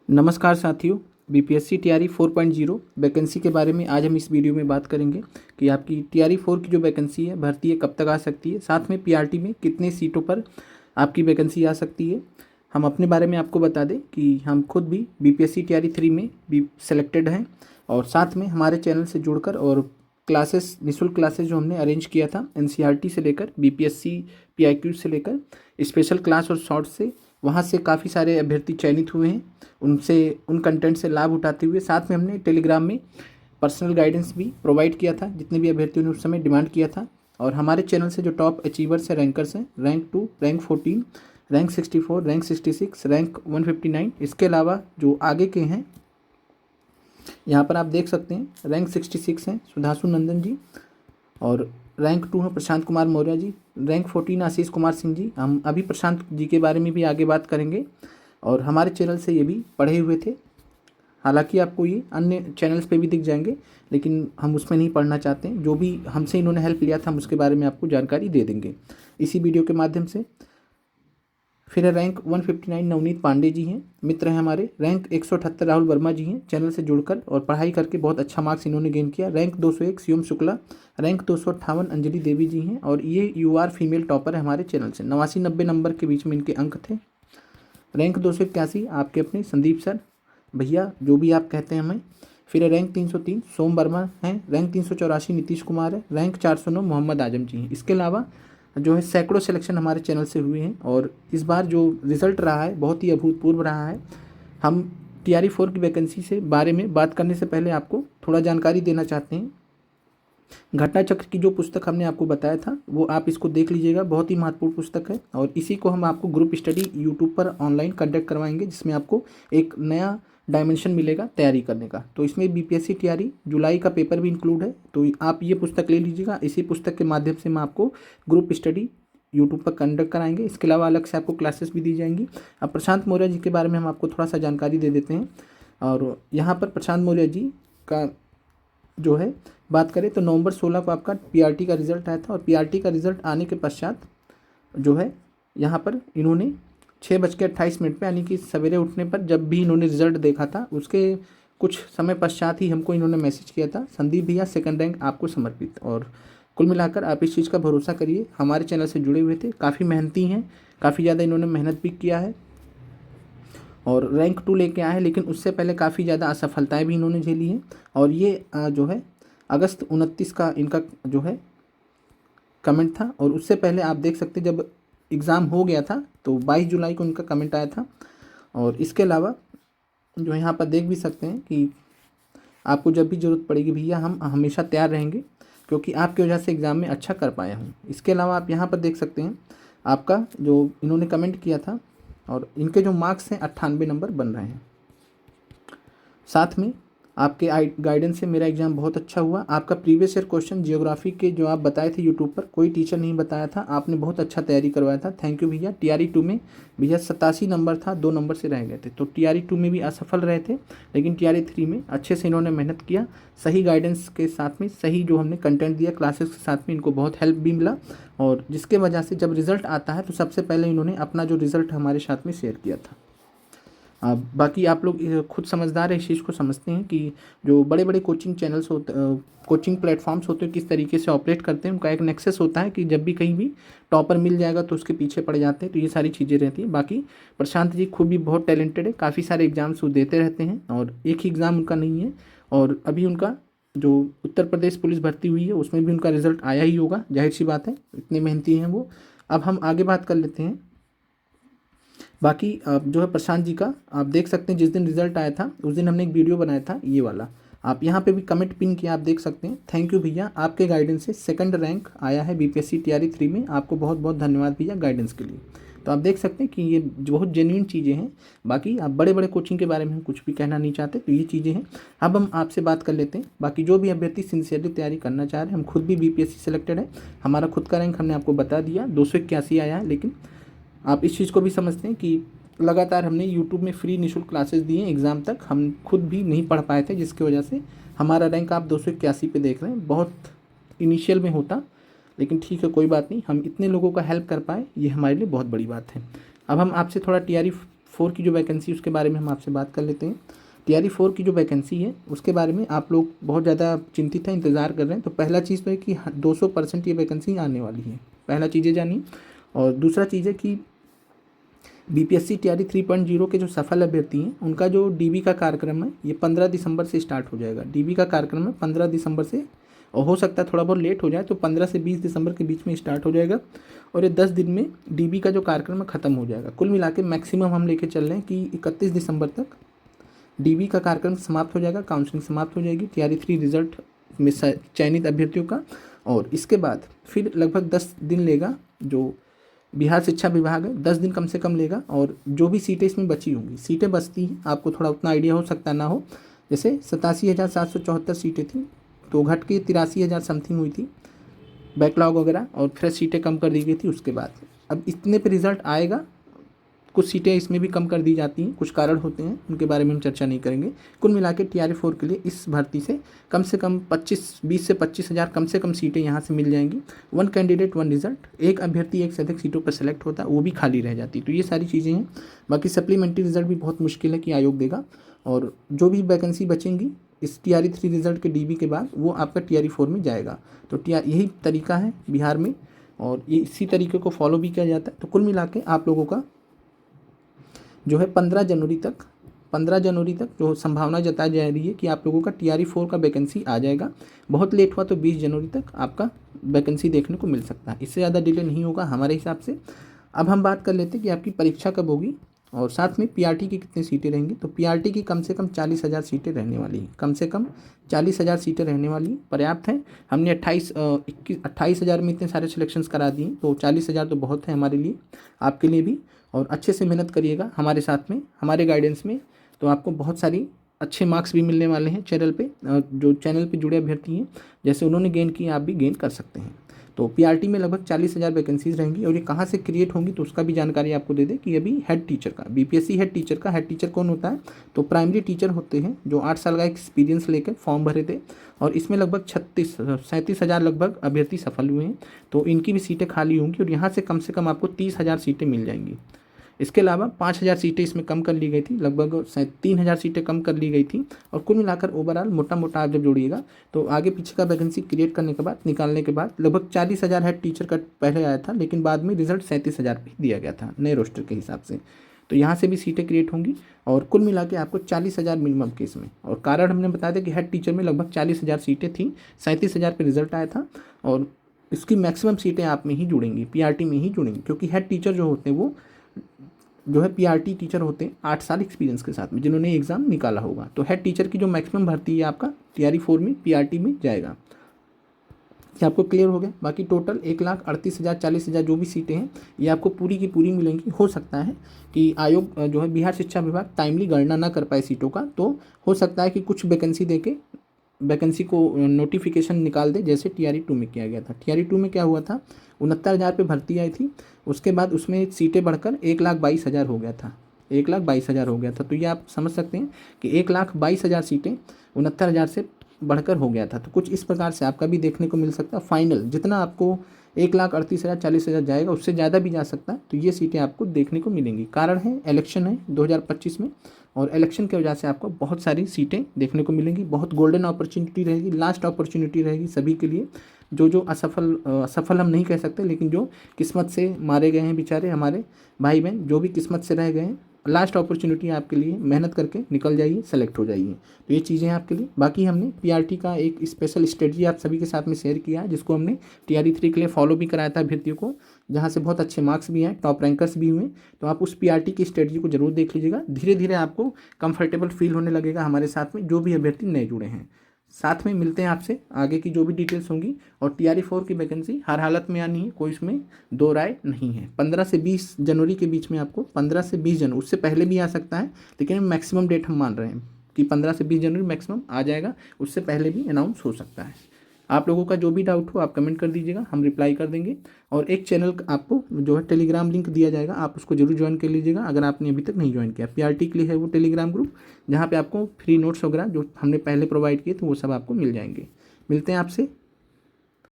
नमस्कार साथियों, BPSC TRE 4.0 vacancy के बारे में आज हम इस वीडियो में बात करेंगे कि आपकी टीआरई 4 की जो वैकेंसी है भर्ती है कब तक आ सकती है, साथ में पीआरटी में कितने सीटों पर आपकी वैकेंसी आ सकती है। हम अपने बारे में आपको बता दें कि हम खुद भी बीपीएससी टीआरई 3 में भी सिलेक्टेड हैं और साथ में हमारे चैनल से जुड़कर और क्लासेस निःशुल्क क्लासेस जो हमने अरेंज किया था एनसीईआरटी से लेकर बीपीएससी पीआईक्यू से लेकर स्पेशल क्लास और शॉर्ट से, वहाँ से काफ़ी सारे अभ्यर्थी चयनित हुए हैं। उनसे उन कंटेंट से लाभ उठाते हुए साथ में हमने टेलीग्राम में पर्सनल गाइडेंस भी प्रोवाइड किया था जितने भी अभ्यर्थियों ने उस समय डिमांड किया था। और हमारे चैनल से जो टॉप अचीवर्स हैं, रैंकर्स हैं, rank 2, rank 14, rank 64, rank 66, rank 159, इसके अलावा जो आगे के हैं यहाँ पर आप देख सकते हैं रैंक 66 हैं सुधांशु नंदन जी, और रैंक 2 है प्रशांत कुमार मौर्य जी, रैंक 14 आशीष कुमार सिंह जी। हम अभी प्रशांत जी के बारे में भी आगे बात करेंगे और हमारे चैनल से ये भी पढ़े हुए थे। हालांकि आपको ये अन्य चैनल्स पे भी दिख जाएंगे, लेकिन हम उसमें नहीं पढ़ना चाहते हैं। जो भी हमसे इन्होंने हेल्प लिया था हम उसके बारे में आपको जानकारी दे देंगे इसी वीडियो के माध्यम से। फिर रैंक 159 नवनीत पांडे जी हैं, मित्र हैं हमारे। रैंक 178 राहुल वर्मा जी हैं, चैनल से जुड़कर और पढ़ाई करके बहुत अच्छा मार्क्स इन्होंने गेन किया। रैंक 201 शिवम शुक्ला, रैंक 258 अंजलि देवी जी हैं और ये यूआर फीमेल टॉपर है हमारे चैनल से। 89-90 नंबर के बीच में इनके अंक थे। रैंक 281 आपके अपने संदीप सर, भैया जो भी आप कहते हैं हमें। फिर रैंक 303 सोम वर्मा हैं, रैंक 384 नीतीश कुमार है, रैंक 409 मोहम्मद आजम जी हैं। इसके अलावा जो है सैकड़ों सिलेक्शन हमारे चैनल से हुए हैं और इस बार जो रिज़ल्ट रहा है बहुत ही अभूतपूर्व रहा है। हम टीआरई 4 की वैकेंसी से बारे में बात करने से पहले आपको थोड़ा जानकारी देना चाहते हैं। घटना चक्र की जो पुस्तक हमने आपको बताया था वो आप इसको देख लीजिएगा, बहुत ही महत्वपूर्ण पुस्तक है और इसी को हम आपको ग्रुप स्टडी यूट्यूब पर ऑनलाइन कंडक्ट करवाएंगे जिसमें आपको एक नया डायमेंशन मिलेगा तैयारी करने का। तो इसमें बीपीएससी टीआरई जुलाई का पेपर भी इंक्लूड है, तो आप ये पुस्तक ले लीजिएगा। इसी पुस्तक के माध्यम से हम आपको ग्रुप स्टडी यूट्यूब पर कंडक्ट कराएंगे। इसके अलावा अलग से आपको क्लासेस भी दी जाएंगी। अब प्रशांत मौर्य जी के बारे में हम आपको थोड़ा सा जानकारी दे देते हैं। और यहाँ पर प्रशांत मौर्य जी का जो है बात करें तो नवंबर 16 को आपका पीआरटी का रिज़ल्ट आया था और पीआरटी का रिज़ल्ट आने के पश्चात जो है यहाँ पर इन्होंने 6:28 पे यानी कि सवेरे उठने पर जब भी इन्होंने रिज़ल्ट देखा था उसके कुछ समय पश्चात ही हमको इन्होंने मैसेज किया था, संदीप भैया सेकंड रैंक आपको समर्पित। और कुल मिलाकर आप इस चीज़ का भरोसा करिए, हमारे चैनल से जुड़े हुए थे, काफ़ी मेहनती हैं, काफ़ी ज़्यादा इन्होंने मेहनत भी किया है और रैंक 2 लेके आए हैं। लेकिन उससे पहले काफ़ी ज़्यादा असफलताएँ भी इन्होंने झेली हैं और ये जो है अगस्त 29 का इनका जो है कमेंट था और उससे पहले आप देख सकते जब एग्ज़ाम हो गया था तो 22 जुलाई को उनका कमेंट आया था। और इसके अलावा जो यहाँ पर देख भी सकते हैं कि आपको जब भी ज़रूरत पड़ेगी भैया हम हमेशा तैयार रहेंगे क्योंकि आपकी वजह से एग्ज़ाम में अच्छा कर पाया हूँ। इसके अलावा आप यहाँ पर देख सकते हैं आपका जो इन्होंने कमेंट किया था और इनके जो मार्क्स हैं 98 नंबर बन रहे हैं। साथ में आपके गाइडेंस से मेरा एग्ज़ाम बहुत अच्छा हुआ। आपका प्रीवियस ईयर क्वेश्चन जियोग्राफी के जो आप बताए थे यूट्यूब पर, कोई टीचर नहीं बताया था, आपने बहुत अच्छा तैयारी करवाया था, थैंक यू भैया। टीआरई 2 में भैया 87 नंबर था, 2 नंबर से रह गए थे, तो टीआरई 2 में भी असफल रहे थे, लेकिन टीआरई 3 में अच्छे से इन्होंने मेहनत किया। सही गाइडेंस के साथ में सही जो हमने कंटेंट दिया क्लासेस के साथ में इनको बहुत हेल्प भी मिला और जिसके वजह से जब रिज़ल्ट आता है तो सबसे पहले इन्होंने अपना जो रिज़ल्ट हमारे साथ में शेयर किया था। बाकी आप लोग खुद समझदार है, इस चीज़ को समझते हैं कि जो बड़े बड़े कोचिंग चैनल्स होते कोचिंग प्लेटफॉर्म्स होते हैं किस तरीके से ऑपरेट करते हैं। उनका एक नेक्सस होता है कि जब भी कहीं भी टॉपर मिल जाएगा तो उसके पीछे पड़ जाते हैं, तो ये सारी चीज़ें रहती हैं। बाकी प्रशांत जी खुद भी बहुत टैलेंटेड है, काफ़ी सारे एग्जाम्स वो देते रहते हैं और एक ही एग्ज़ाम उनका नहीं है। और अभी उनका जो उत्तर प्रदेश पुलिस भर्ती हुई है उसमें भी उनका रिज़ल्ट आया ही होगा, जाहिर सी बात है, इतने मेहनती हैं वो। अब हम आगे बात कर लेते हैं। बाकी जो है प्रशांत जी का आप देख सकते हैं जिस दिन रिजल्ट आया था उस दिन हमने एक वीडियो बनाया था ये वाला, आप यहाँ पे भी कमेंट पिन किया, आप देख सकते हैं। थैंक यू भैया, आपके गाइडेंस से सेकंड रैंक आया है बीपीएससी टीआरई 3 में, आपको बहुत बहुत धन्यवाद भैया गाइडेंस के लिए। तो आप देख सकते हैं कि ये बहुत जेन्युइन चीज़ें हैं। बाकी आप बड़े बड़े कोचिंग के बारे में हम कुछ भी कहना नहीं चाहते, तो ये चीज़ें हैं। अब हम आपसे बात कर लेते हैं बाकी जो भी अभ्यर्थी सिंसियरली तैयारी करना चाह रहे हैं। हम खुद भी बीपीएससी सेलेक्टेड है, हमारा खुद का रैंक हमने आपको बता दिया 281 आया है। लेकिन आप इस चीज़ को भी समझते हैं कि लगातार हमने यूट्यूब में फ्री निःशुल्क क्लासेस दिए एग्ज़ाम तक, हम खुद भी नहीं पढ़ पाए थे जिसकी वजह से हमारा रैंक आप 281 पे देख रहे हैं। बहुत इनिशियल में होता, लेकिन ठीक है कोई बात नहीं, हम इतने लोगों का हेल्प कर पाए ये हमारे लिए बहुत बड़ी बात है। अब हम आपसे थोड़ा टीआरई 4 की जो वैकेंसी उसके बारे में हम आपसे बात कर लेते हैं। TRE 4 की जो वैकेंसी है उसके बारे में आप लोग बहुत ज़्यादा चिंतित हैं, इंतज़ार कर रहे हैं। तो पहला चीज़ तो है कि 200% ये वैकेंसी आने वाली है, पहला चीज़ है जानिए। और दूसरा चीज़ है कि BPSC TRE 3.0 के जो सफल अभ्यर्थी हैं उनका जो DB का कार्यक्रम है ये 15 दिसंबर से स्टार्ट हो जाएगा। DB का कार्यक्रम है 15 दिसंबर से, और हो सकता है थोड़ा बहुत लेट हो जाए तो 15 से 20 दिसंबर के बीच में स्टार्ट हो जाएगा, और ये 10 दिन में DB का जो कार्यक्रम है ख़त्म हो जाएगा। कुल मिला के मैक्सिमम हम लेके चल रहे हैं कि 31 दिसंबर तक DB का कार्यक्रम समाप्त हो जाएगा, काउंसलिंग समाप्त हो जाएगी TRE 3 रिजल्ट में चयनित अभ्यर्थियों का। और इसके बाद फिर लगभग 10 दिन लेगा जो बिहार शिक्षा विभाग है, 10 दिन कम से कम लेगा। और जो भी सीटें इसमें बची होंगी, सीटें बचती हैं, आपको थोड़ा उतना आइडिया हो सकता ना हो, जैसे 87,774 सीटें थी तो घट के 83,000 समथिंग हुई थी बैकलॉग वगैरह, और फ्रेश सीटें कम कर दी गई थी उसके बाद। अब इतने पे रिजल्ट आएगा, कुछ सीटें इसमें भी कम कर दी जाती हैं, कुछ कारण होते हैं, उनके बारे में हम चर्चा नहीं करेंगे। कुल मिला के TRE 4 के लिए इस भर्ती से कम 20 से 25,000 कम से कम सीटें यहाँ से मिल जाएंगी। 1 कैंडिडेट 1 रिजल्ट, एक अभ्यर्थी एक से अधिक सीटों पर सेलेक्ट होता है, वो भी खाली रह जाती। तो ये सारी चीज़ें हैं। बाकी सप्लीमेंट्री रिजल्ट भी बहुत मुश्किल है कि आयोग देगा, और जो भी वैकेंसी बचेंगी इस TRE 3 रिजल्ट के DB के बाद वो आपका TRE 4 में जाएगा। तो यही तरीका है बिहार में, और ये इसी तरीके को फॉलो भी किया जाता है। तो कुल मिला के आप लोगों का जो है 15 जनवरी तक जो संभावना जताई जा रही है कि आप लोगों का TRE 4 का वैकेंसी आ जाएगा। बहुत लेट हुआ तो 20 जनवरी तक आपका वैकेंसी देखने को मिल सकता है, इससे ज़्यादा डिले नहीं होगा हमारे हिसाब से। अब हम बात कर लेते हैं कि आपकी परीक्षा कब होगी और साथ में PRT की कितनी सीटें रहेंगी। तो PRT की कम से कम 40,000 सीटें रहने वाली हैं, कम से कम 40,000 सीटें रहने वाली पर्याप्त हैं। हमने 28,000 में इतने सारे सिलेक्शंस करा दिए, तो 40,000 तो बहुत है हमारे लिए, आपके लिए भी। और अच्छे से मेहनत करिएगा हमारे साथ में, हमारे गाइडेंस में, तो आपको बहुत सारी अच्छे मार्क्स भी मिलने वाले हैं चैनल पे। जो चैनल पे जुड़े अभ्यर्थी हैं, जैसे उन्होंने गेन किया आप भी गेन कर सकते हैं। तो PRT में लगभग 40,000 वैकेंसीज रहेंगी, और ये कहाँ से क्रिएट होंगी तो उसका भी जानकारी आपको दे दें कि अभी हेड टीचर का, BPSC हेड टीचर कौन होता है, तो प्राइमरी टीचर होते हैं जो 8 साल का एक्सपीरियंस लेकर फॉर्म भरे थे, और इसमें लगभग 37,000 लगभग अभ्यर्थी सफल हुए हैं। तो इनकी भी सीटें खाली होंगी, और यहाँ से कम आपको 30,000 सीटें मिल जाएंगी। इसके अलावा 5,000 सीटें इसमें कम कर ली गई थी, लगभग 3,000 सीटें कम कर ली गई थी। और कुल मिलाकर ओवरऑल मोटा आप जब जोड़िएगा तो आगे पीछे का वैकेंसी क्रिएट करने के बाद, निकालने के बाद, लगभग 40,000 हेड टीचर का पहले आया था, लेकिन बाद में रिजल्ट 37,000 पे दिया गया था नए रोस्टर के हिसाब से। तो यहाँ से भी सीटें क्रिएट होंगी, और कुल मिला के आपको 40,000 मिनिमम केस में। और कारण हमने बताया था कि हेड टीचर में लगभग 40,000 सीटें थी, 37,000 पे रिजल्ट आया था, और इसकी मैक्सिमम सीटें आप में ही जुड़ेंगी, PRT में ही जुड़ेंगी, क्योंकि हेड टीचर जो होते हैं वो जो है PRT टीचर होते हैं 8 साल एक्सपीरियंस के साथ में, जिन्होंने एग्ज़ाम निकाला होगा। तो हेड टीचर की जो मैक्सिमम भर्ती है आपका TRE 4 में PRT में जाएगा। ये आपको क्लियर हो गया। बाकी टोटल 1,38,000 40,000 जो भी सीटें हैं ये आपको पूरी की पूरी मिलेंगी। हो सकता है कि आयोग जो है बिहार शिक्षा विभाग टाइमली गणना ना कर पाए सीटों का, तो हो सकता है कि कुछ वैकेंसी देके वैकेंसी को नोटिफिकेशन निकाल दे, जैसे TRE 2 में किया गया था। TRE 2 में क्या हुआ था, 69,000 पे भर्ती आई थी, उसके बाद उसमें सीटें बढ़कर 1,22,000 हो गया था, 1,22,000 हो गया था। तो ये आप समझ सकते हैं कि 1,22,000 सीटें 69,000 से बढ़कर हो गया था। तो कुछ इस प्रकार से आपका भी देखने को मिल सकता है। फाइनल जितना आपको 1,38,000 40,000 जाएगा, उससे ज़्यादा भी जा सकता है। तो ये सीटें आपको देखने को मिलेंगी। कारण है इलेक्शन है 2025 में, और इलेक्शन की वजह से आपको बहुत सारी सीटें देखने को मिलेंगी। बहुत गोल्डन अपॉर्चुनिटी रहेगी, लास्ट अपॉर्चुनिटी रहेगी सभी के लिए। जो असफल हम नहीं कह सकते, लेकिन जो किस्मत से मारे गए हैं बेचारे हमारे भाई बहन, जो भी किस्मत से रह गए हैं, लास्ट अपॉर्चुनिटी आपके लिए, मेहनत करके निकल जाइए, सेलेक्ट हो जाइए। तो ये चीज़ें हैं आपके लिए। बाकी हमने PRT का एक स्पेशल स्ट्रेटजी आप सभी के साथ में शेयर किया है, जिसको हमने TRE 3 के लिए फॉलो भी कराया था अभ्यर्थियों को, जहाँ से बहुत अच्छे मार्क्स भी हैं, टॉप रैंकर्स भी हुए। तो आप उस PRT की स्ट्रेटजी को जरूर देख लीजिएगा। धीरे धीरे आपको कंफर्टेबल फील होने लगेगा हमारे साथ में, जो भी अभ्यर्थी नए जुड़े हैं। साथ में मिलते हैं आपसे आगे की जो भी डिटेल्स होंगी। और TRE 4 की वैकेंसी हर हालत में आनी है, कोई इसमें दो राय नहीं है। 15 से 20 जनवरी के बीच में आपको, 15 से 20 जनवरी, उससे पहले भी आ सकता है, लेकिन मैक्सिमम डेट हम मान रहे हैं कि 15 से 20 जनवरी मैक्सिमम आ जाएगा, उससे पहले भी अनाउंस हो सकता है। आप लोगों का जो भी डाउट हो आप कमेंट कर दीजिएगा, हम रिप्लाई कर देंगे। और एक चैनल आपको जो है टेलीग्राम लिंक दिया जाएगा, आप उसको जरूर ज्वाइन कर लीजिएगा अगर आपने अभी तक नहीं ज्वाइन किया। PRT के लिए है वो टेलीग्राम ग्रुप, जहाँ पे आपको फ्री नोट्स वगैरह जो हमने पहले प्रोवाइड किए थे वो सब आपको मिल जाएंगे। मिलते हैं आपसे